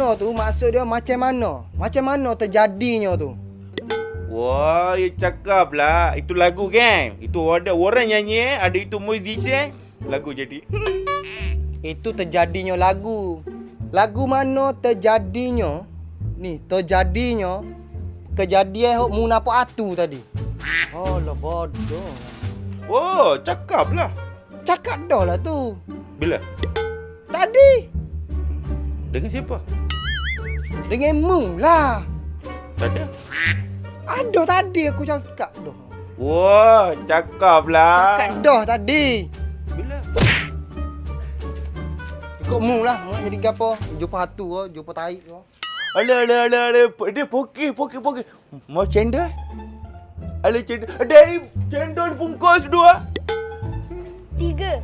mana tu maksud dia macam mana? Macam mana terjadinya tu? Wah, you cakap lah. Itu lagu kan? Itu ada orang nyanyi, ada itu musisi, lagu jadi. Itu terjadinya lagu. Lagu mana terjadinya? Ni, terjadinya kejadian hok mu nampak atu tadi. Alah bodoh. Oh, cakap lah. Cakap dah lah tu. Bila? Tadi. Dengan siapa? Dengan mu lah. Tak ada. Ada tadi aku cakap dah. Wah, cakap lah. Cakap dah tadi. Bila? Ikut mu lah. Mu nak jadi gapo? Jumpa hatu ke? Jumpa tarik ke? Alah. Dia pokey. Mau cendol? Alah cendol. Ada cendol bungkus 2. 3.